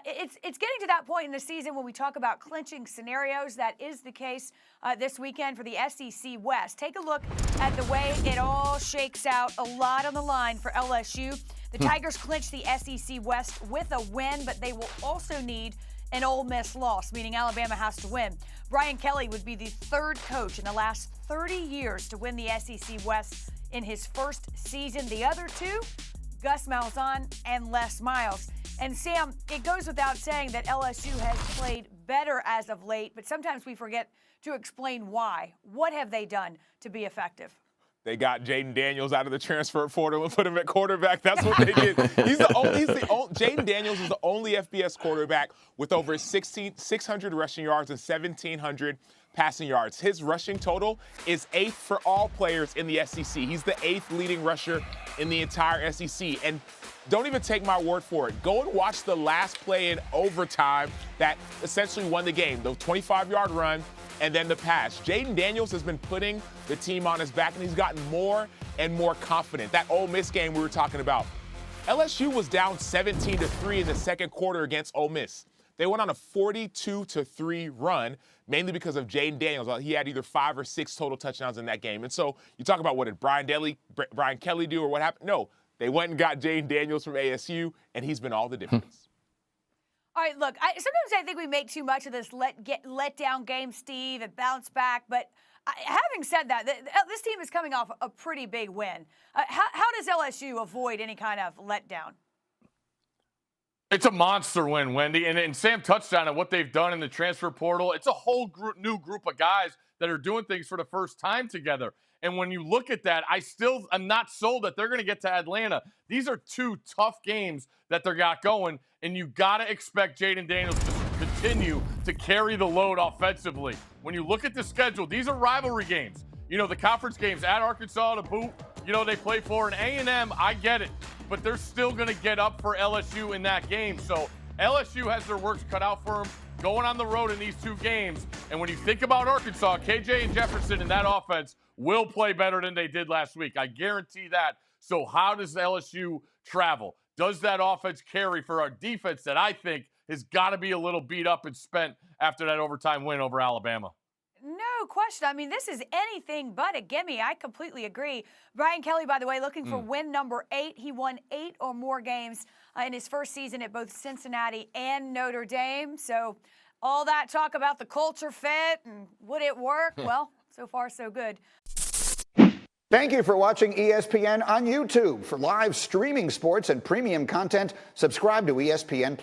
It's getting to that point in the season when we talk about clinching scenarios. That is the case this weekend for the SEC West. Take a look at the way it all shakes out. A lot on the line for LSU. The Tigers clinched the SEC West with a win, but they will also need an Ole Miss loss, meaning Alabama has to win. Brian Kelly would be the third coach in the last 30 years to win the SEC West in his first season. The other two, Gus Malzahn and Les Miles. And Sam, it goes without saying that LSU has played better as of late, but sometimes we forget to explain why. What have they done to be effective? They got Jayden Daniels out of the transfer portal and put him at quarterback. That's what they did. Jayden Daniels is the only FBS quarterback with over 600 rushing yards and 1,700 passing yards. His rushing total is 8th for all players in the SEC. He's the 8th leading rusher in the entire SEC. And don't even take my word for it. Go and watch the last play in overtime that essentially won the game, the 25-yard run and then the pass. Jayden Daniels has been putting the team on his back, and he's gotten more and more confident. That Ole Miss game we were talking about, LSU was down 17-3 in the second quarter against Ole Miss. They went on a 42-3 run, mainly because of Jayden Daniels. He had either 5 or 6 total touchdowns in that game. And so you talk about what did Brian Kelly do or what happened? No, they went and got Jayden Daniels from ASU, and he's been all the difference. All right, look, sometimes I think we make too much of this let down game, Steve, and bounce back. But having said that, this team is coming off a pretty big win. How does LSU avoid any kind of letdown? It's a monster win, Wendy. And Sam touched on it, what they've done in the transfer portal. It's a whole new group of guys that are doing things for the first time together. And when you look at that, I'm not sold that they're going to get to Atlanta. These are 2 tough games that they got going, and you got to expect Jayden Daniels to continue to carry the load offensively. When you look at the schedule, these are rivalry games. You know, the conference games at Arkansas to boot, you know, they play for an A&M, I get it. But they're still going to get up for LSU in that game. So LSU has their works cut out for them going on the road in these 2 games. And when you think about Arkansas, KJ and Jefferson in that offense will play better than they did last week. I guarantee that. So how does LSU travel? Does that offense carry for our defense that I think has got to be a little beat up and spent after that overtime win over Alabama? No question. I mean, this is anything but a gimme. I completely agree. Brian Kelly, by the way, looking for win number 8. He won 8 or more games in his first season at both Cincinnati and Notre Dame. So all that talk about the culture fit and would it work? Well, so far so good. Thank you for watching ESPN on YouTube. For live streaming sports and premium content, subscribe to ESPN+.